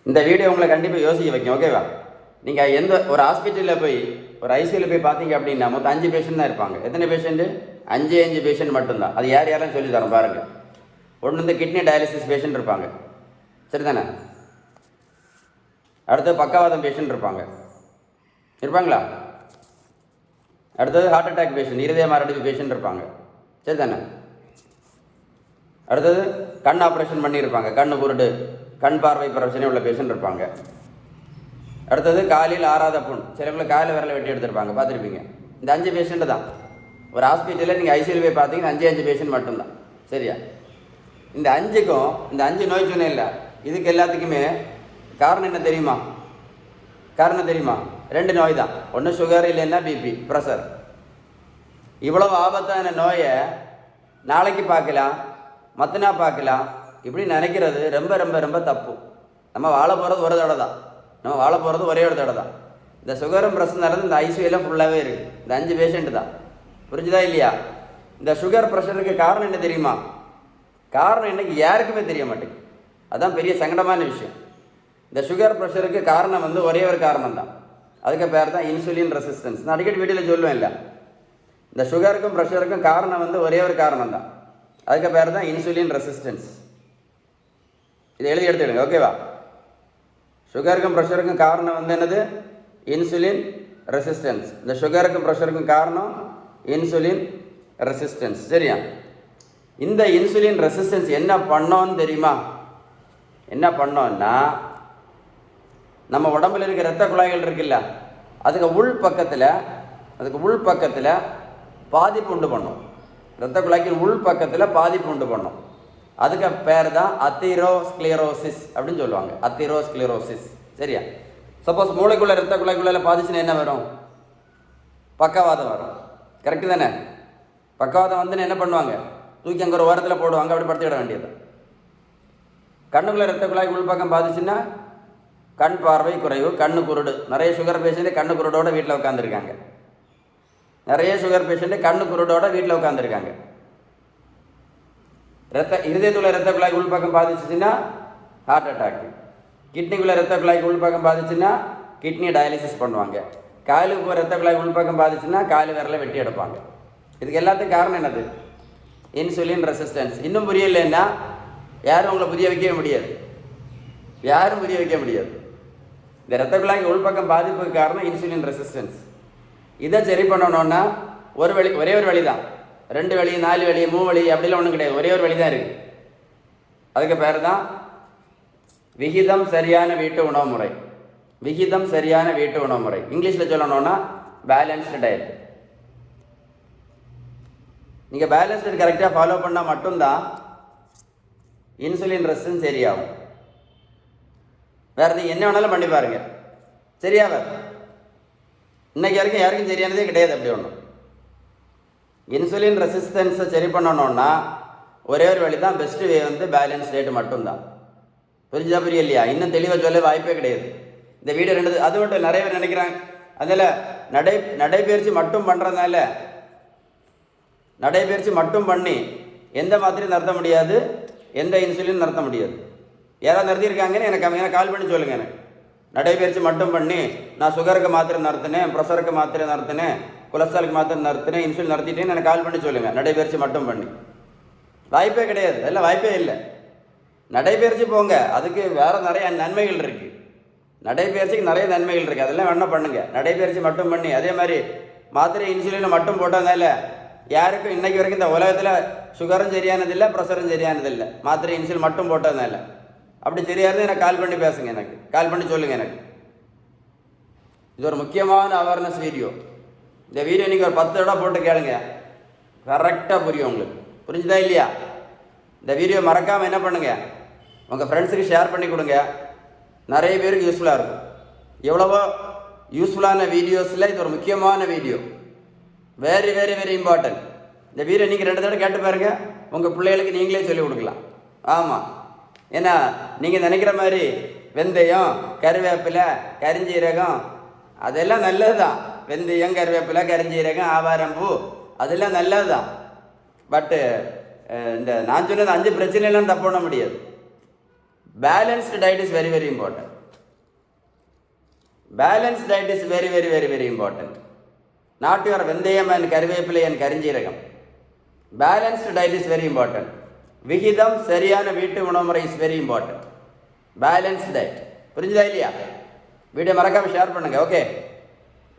இந்த வீடியோ உங்களை கண்டிப்பாக யோசிக்க வைக்கும். ஓகேவா? நீங்கள் எந்த ஒரு ஹாஸ்பிட்டலில் போய் ஒரு ஐசியூவில் போய் பார்த்தீங்க அப்படின்னா மொத்தம் 5 பேஷண்ட் தான் இருப்பாங்க. எத்தனை பேஷண்ட்டு? 5 பேஷண்ட் மட்டும்தான். அது யார் யாரும் சொல்லி தரோம் பாருங்கள். ஒன்று வந்து கிட்னி டயாலிசிஸ் பேஷண்ட் இருப்பாங்க, சரி தானே? அடுத்தது பக்கவாதம் பேஷண்ட் இருப்பாங்களா? அடுத்தது ஹார்ட் அட்டாக் பேஷண்ட், இருதய மாரடைப்பு பேஷண்ட் இருப்பாங்க, சரி தானே? அடுத்தது கண் ஆப்ரேஷன் பண்ணியிருப்பாங்க, கண்ணு குருடு, கண் பார்வை பிரச்சனை உள்ள பேஷண்ட் இருப்பாங்க. அடுத்தது காலில் ஆறாத புண், சிலவங்களுக்கு காலில் விரலை வெட்டி எடுத்திருப்பாங்க, பார்த்துருப்பீங்க. இந்த 5 பேஷண்ட்டு தான். ஒரு ஹாஸ்பிட்டலில் நீங்கள் ஐசியூவில் போய் பார்த்தீங்கன்னா 5 பேஷண்ட் மட்டும்தான், சரியா? இந்த 5க்கும் இந்த 5 நோய் சொன்னே இல்லை, இதுக்கு எல்லாத்துக்குமே காரணம் என்ன தெரியுமா? 2 நோய் தான். ஒன்று சுகர், இல்லைன்னா பிபி, ப்ரெஷர். இவ்வளவு ஆபத்தான நோயை நாளைக்கு பார்க்கலாம், மற்றனா பார்க்கலாம், இப்படி நினைக்கிறது ரொம்ப ரொம்ப ரொம்ப தப்பு. நம்ம வாழ போகிறது ஒரு தடவை தான், ஒரே ஒரு தடவை தான். இந்த சுகரும் ப்ரெஷர் நடந்து இந்த ஐசியூலாம் ஃபுல்லாகவே இருக்குது. இந்த 5 பேஷண்ட்டு தான். புரிஞ்சுதா இல்லையா? இந்த சுகர் ப்ரெஷருக்கு காரணம் என்ன தெரியுமா? காரணம் என்னைக்கு யாருக்குமே தெரிய மாட்டேங்குது. அதுதான் பெரிய சங்கடமான விஷயம். இந்த சுகர் ப்ரெஷருக்கு காரணம் வந்து ஒரே ஒரு காரணம் தான். அதுக்கு பேர் தான் இன்சுலின் ரெசிஸ்டன்ஸ். நான் அடிக்கடி வீடியோவில் சொல்லுவேன் இல்லை, இந்த சுகருக்கும் ப்ரெஷருக்கும் காரணம் வந்து ஒரே ஒரு காரணம் தான். அதுக்கு பேர் தான் இன்சுலின் ரெசிஸ்டன்ஸ். இதை எழுதி எடுத்துடுங்க, ஓகேவா? சுகருக்கும் ப்ரெஷருக்கும் காரணம் வந்து என்னது? Insulin resistance. இந்த சுகருக்கும் ப்ரெஷருக்கும் காரணம் இன்சுலின் ரெசிஸ்டன்ஸ், சரியா? இந்த இன்சுலின் ரெசிஸ்டன்ஸ் என்ன பண்ணோன்னு தெரியுமா? என்ன பண்ணோன்னா, நம்ம உடம்புல இருக்க இரத்த குழாய்கள் இருக்குல்ல, அதுக்கு உள் பக்கத்தில் பாதிப்பு உண்டு பண்ணும். இரத்த குழாய்க்கு உள் பக்கத்தில் பாதிப்பு உண்டு பண்ணும். அதுக்கு பேர் தான் அத்தீரோஸ்க்ளீரோசிஸ் அப்படின்னு சொல்லுவாங்க. அத்தீரோஸ்க்ளீரோசிஸ், சரியா? சப்போஸ் மூளைக்குள்ள இரத்த குழாய்க்குள்ள பாதிச்சுன்னா என்ன வரும்? பக்கவாதம் வரும். கரெக்டு தானே? பக்கவாதம் வந்துன்னு என்ன பண்ணுவாங்க? தூக்கி அங்கே ஒரு ஓரத்தில் போடுவாங்க, அப்படி படுத்திவிட வேண்டியது. கண்ணுக்குள்ள இரத்த குழாய் உள்பக்கம் பாதிச்சுன்னா கண் பார்வை குறைவு, கண்ணு குருடு. நிறைய சுகர் பேஷண்ட்டு கண்ணு குருடோட வீட்டில் உட்காந்துருக்காங்க. இருதயத்துள்ள இரத்த குழாய் உள்பக்கம் பாதிச்சுன்னா ஹார்ட் அட்டாக். கிட்னிக்குள்ள இரத்த குழாய்க்கு உள்பக்கம் பாதிச்சுன்னா கிட்னி டயாலிசிஸ் பண்ணுவாங்க. காலுக்கு இரத்த குழாய் உள்பக்கம் பாதிச்சுன்னா காலு விரலை வெட்டி எடுப்பாங்க. இதுக்கு எல்லாத்துக்கும் காரணம் என்னது? Insulin resistance. இன்னும் புரியலைன்னா யாரும் உங்களை புரிய வைக்க முடியாது. இந்த இரத்த குழாய்க்கு உள்பக்கம் பாதிப்புக்கு காரணம் இன்சுலின் ரெசிஸ்டன்ஸ். இதை சரி பண்ணணும்னா ஒரே ஒரு வழி தான். 2 வழி, 4 வழி, 3 வழி அப்படிலாம் ஒன்றும் கிடையாது. ஒரே ஒரு வழி தான் இருக்குது. அதுக்கு பேர் தான் விகிதம் சரியான வீட்டு உணவு முறை. இங்கிலீஷில் சொல்லணும்னா பேலன்ஸ்டு டயட். நீங்கள் பேலன்ஸ் டயட் கரெக்டாக ஃபாலோ பண்ணால் மட்டும்தான் இன்சுலின் ரெசிஸ்டன்ஸ் சரியாகும். வேறு நீங்கள் என்ன வேணாலும் பண்ணி பாருங்கள், சரியாவது. இன்னைக்கு வரைக்கும் யாருக்கும் சரியானதே கிடையாது. அப்படி ஒன்றும் இன்சுலின் ரெசிஸ்டன்ஸை சரி பண்ணணும்னா ஒரே ஒரு வழி தான், பெஸ்ட்டு வே வந்து பேலன்ஸ் டயட் மட்டும்தான். புரியலையா? இன்னும் தெளிவாக சொல்ல வாய்ப்பே கிடையாது. இந்த வீடியோ 2 அது மட்டும் நிறைய பேர் நினைக்கிறாங்க. அதில் நடைபயிற்சி மட்டும் பண்ணுறதுனால, நடைபயிற்சி மட்டும் பண்ணி எந்த மாத்திரையும் நிறுத்த முடியாது, எந்த இன்சுலின் நிறுத்த முடியாது. யாராவது நிறுத்தியிருக்காங்கன்னு எனக்கு கால் பண்ணி சொல்லுங்கள். எனக்கு நடைபயிற்சி மட்டும் பண்ணி நான் சுகருக்கு மாத்திரை நிறுத்தினேன், ப்ரெஷருக்கு மாத்திரை நிறுத்தினேன், கொலஸ்ட்ராலுக்கு மாத்திரை நிறுத்தினேன், இன்சுலின் நிறுத்திட்டேன்னு எனக்கு கால் பண்ணி சொல்லுங்கள். நடைபயிற்சி மட்டும் பண்ணி வாய்ப்பே கிடையாது. அதெல்லாம் வாய்ப்பே இல்லை. நடைபயிற்சி போங்க, அதுக்கு வேறு நிறைய நன்மைகள் இருக்குது. நடைபயிற்சிக்கு நிறைய நன்மைகள் இருக்குது, அதெல்லாம் வேணா பண்ணுங்கள். நடைபயிற்சி மட்டும் பண்ணி அதே மாதிரி மாத்திரை இன்சுலினை மட்டும் போட்டதுனால யாருக்கும் இன்றைக்கி வரைக்கும் இந்த உலகத்தில் சுகரும் சரியானதில்லை, ப்ரெஷரும் சரியானதில்லை. மாத்திரை இன்சுலின் மட்டும் போட்டதுனால. அப்படி சரியானது எனக்கு கால் பண்ணி பேசுங்க, எனக்கு கால் பண்ணி சொல்லுங்கள். எனக்கு இது ஒரு முக்கியமான அவேர்னஸ் வீடியோ. இந்த வீடியோ நீங்கள் ஒரு 10 தடவை போட்டு கேளுங்க, கரெக்டாக புரியும் உங்களுக்கு. புரிஞ்சுதா இல்லையா? இந்த வீடியோ மறக்காமல் என்ன பண்ணுங்கள், உங்கள் ஃப்ரெண்ட்ஸுக்கு ஷேர் பண்ணி கொடுங்க. நிறைய பேருக்கு யூஸ்ஃபுல்லாக இருக்கும். எவ்வளவோ யூஸ்ஃபுல்லான வீடியோஸில் இது ஒரு முக்கியமான video. Very very very important. இந்த வீடியோ நீங்கள் 2 தடவை கேட்டு பாருங்கள், உங்கள் பிள்ளைகளுக்கு நீங்களே சொல்லிக் கொடுக்கலாம். ஆமாம், ஏன்னா நீங்கள் நினைக்கிற மாதிரி வெந்தயம், கருவேப்பிலை, கரிஞ்சீரகம் அதெல்லாம் நல்லது தான். வெந்தயம், கருவேப்பிலை, கரிஞ்சீரகம், ஆவாரம்பூ அதெல்லாம் நல்லது தான். பட்டு நான் சொன்னது 5 பிரச்சனைலாம் தப்பு பண்ண முடியாது. Balanced diet is very very important. Balance diet is very very very very important. Not your வெந்தயம் அண்ட் கருவேப்பிலை அண்ட் கரிஞ்சீரகம். Balanced diet is very important. விகிதம் சரியான வீட்டு உணவு முறை is very important. Balance diet. புரிஞ்சுதா இல்லையா? வீடியோ மறக்காமல் ஷேர் பண்ணுங்கள். ஓகே.